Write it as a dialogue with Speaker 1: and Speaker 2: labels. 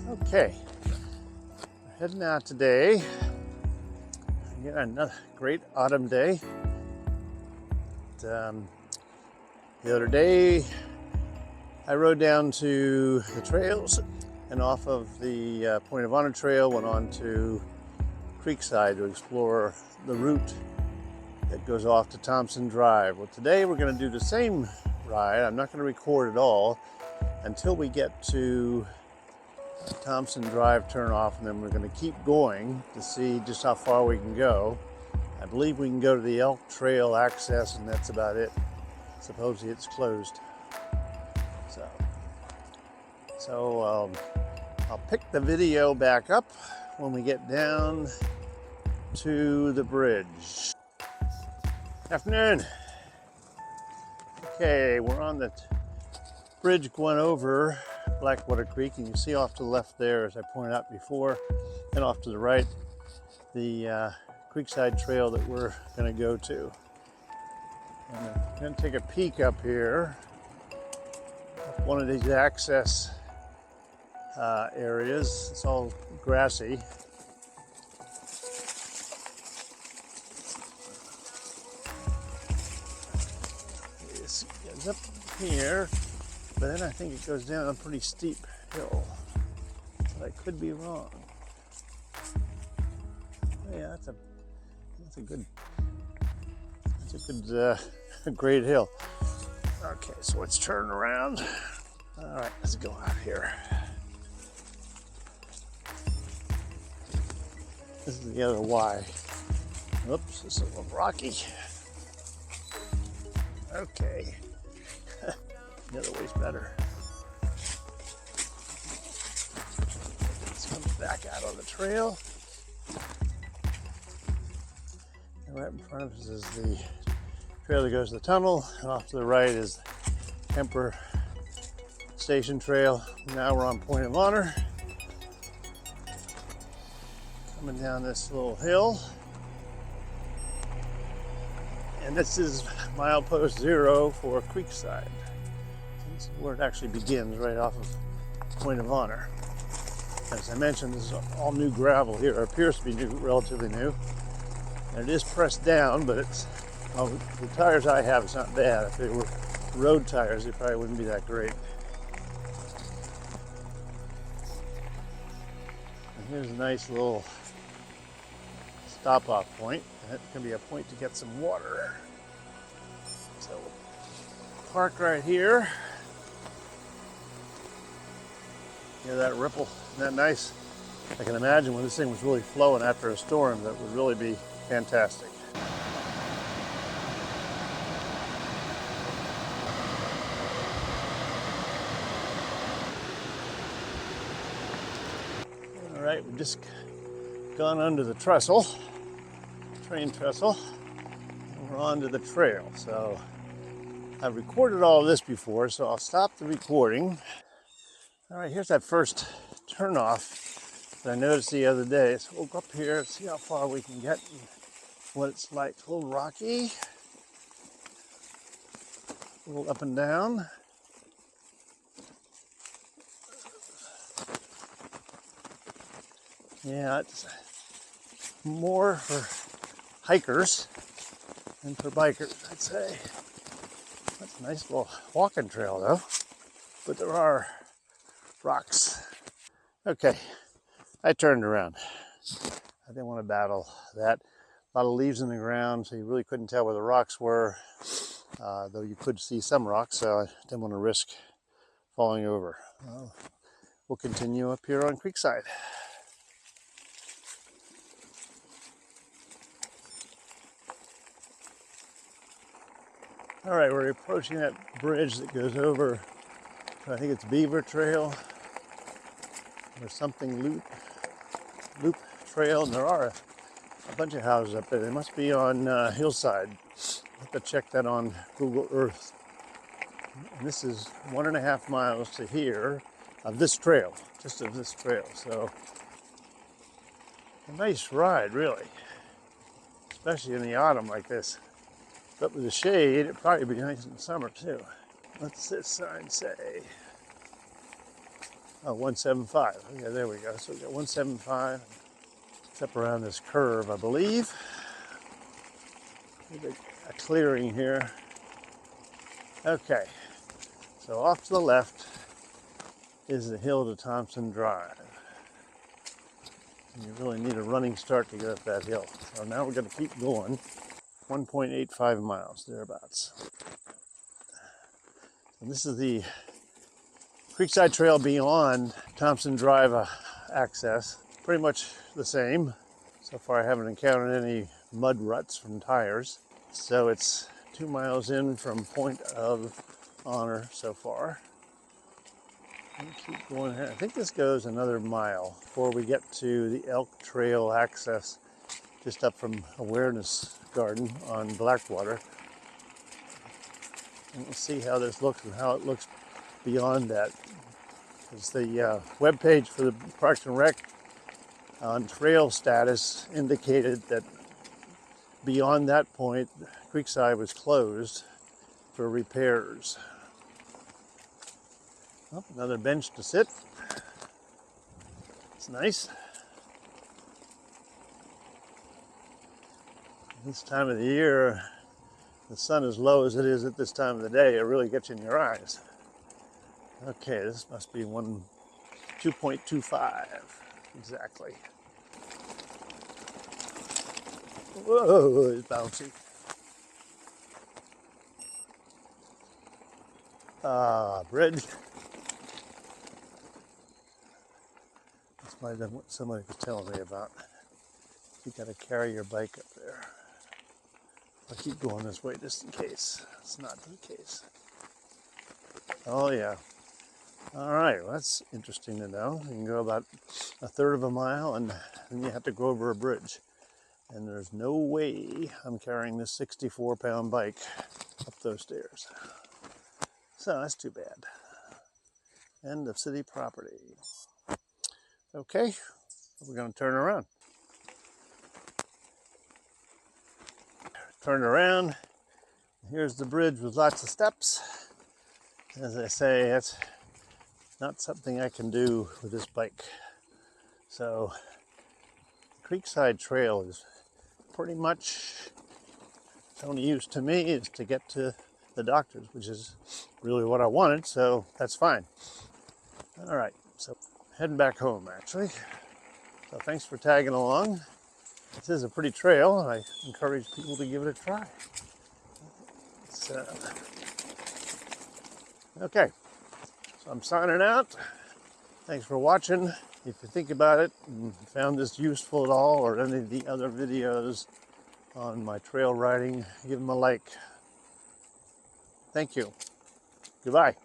Speaker 1: Okay, we're heading out today. Again, another great autumn day. The other day, I rode down to the trails and off of the Point of Honor trail, went on to Creekside to explore the route that goes off to Thompson Drive. Well, today we're going to do the same ride. I'm not going to record it all until we get to Thompson Drive turnoff, and then we're going to keep going to see just how far we can go. I believe we can go to the Elk Trail access, and that's about it. Supposedly it's closed. So I'll pick the video back up when we get down to the bridge. Afternoon. Okay, we're on the bridge going over Blackwater Creek, and you see off to the left there, as I pointed out before, and off to the right, the Creekside Trail that we're going to go to. And I'm going to take a peek up here, up one of these access areas. It's all grassy. This goes up here, but then I think it goes down a pretty steep hill. But I could be wrong. Oh, yeah, that's a good great hill. Okay, so let's turn around. All right, let's go out here. This is the other Y. Oops, this is a little rocky. Okay. The other way's better. Let's come back out on the trail. And right in front of us is the trail that goes to the tunnel, and off to the right is Kemper Station Trail. Now we're on Point of Honor. Coming down this little hill. And this is milepost 0 for Creekside. This is where it actually begins, right off of Point of Honor. As I mentioned, this is all new gravel here. It appears to be new, relatively new. And it is pressed down, but it's, well, the tires I have, it's not bad. If they were road tires, they probably wouldn't be that great. And here's a nice little stop-off point. And it's going to be a point to get some water. So we'll park right here. Hear that ripple? Isn't that nice? I can imagine when this thing was really flowing after a storm, that would really be fantastic. All right, we've just gone under the trestle, train trestle, and we're onto the trail. So I've recorded all of this before, so I'll stop the recording. All right, here's that first turnoff that I noticed the other day. So we'll go up here and see how far we can get and what it's like. A little rocky, a little up and down. Yeah, it's more for hikers than for bikers, I'd say. That's a nice little walking trail though, but there are rocks. Okay, I turned around. I didn't want to battle that. A lot of leaves in the ground, so you really couldn't tell where the rocks were, though you could see some rocks, so I didn't want to risk falling over. We'll continue up here on Creekside. All right, we're approaching that bridge that goes over, I think it's Beaver Trail, or something loop trail, and there are a bunch of houses up there. They must be on Hillside. I'll have to check that on Google Earth. And this is 1.5 miles to here of this trail, just of this trail. So a nice ride, really, especially in the autumn like this. But with the shade, it'd probably be nice in the summer too. What's this sign say? Oh, 175. Okay, there we go. So we got 175. It's up around this curve, I believe. A clearing here. Okay, so off to the left is the hill to Thompson Drive. And you really need a running start to get up that hill. So now we're going to keep going. 1.85 miles, thereabouts. And this is the Creekside Trail beyond Thompson Drive access. Pretty much the same. So far I haven't encountered any mud ruts from tires. So it's 2 miles in from Point of Honor so far. And keep going here. I think this goes another mile before we get to the Elk Trail access just up from Awareness Garden on Blackwater. And we'll see how this looks and how it looks beyond that. Because the webpage for the Parks and Rec on trail status indicated that beyond that point, Creekside was closed for repairs. Oh, another bench to sit. It's nice. This time of the year, the sun as low as it is at this time of the day, it really gets in your eyes. Okay, this must be 2.25 exactly. Whoa, it's bouncy. Bridge. This might have been what somebody was telling me about. You gotta carry your bike up there. I'll keep going this way just in case. It's not the case. Oh yeah. All right, well, that's interesting to know. You can go about a third of a mile and then you have to go over a bridge. And there's no way I'm carrying this 64-pound bike up those stairs. So that's too bad. End of city property. Okay, we're gonna turn around. Turn around. Here's the bridge with lots of steps. As I say, it's not something I can do with this bike. So the Creekside Trail is pretty much, its only use to me is to get to the doctor's, which is really what I wanted, so that's fine. All right, so heading back home actually. So thanks for tagging along. This is a pretty trail, and I encourage people to give it a try. So, okay, so I'm signing out. Thanks for watching. If you think about it and found this useful at all, or any of the other videos on my trail riding, give them a like. Thank you. Goodbye.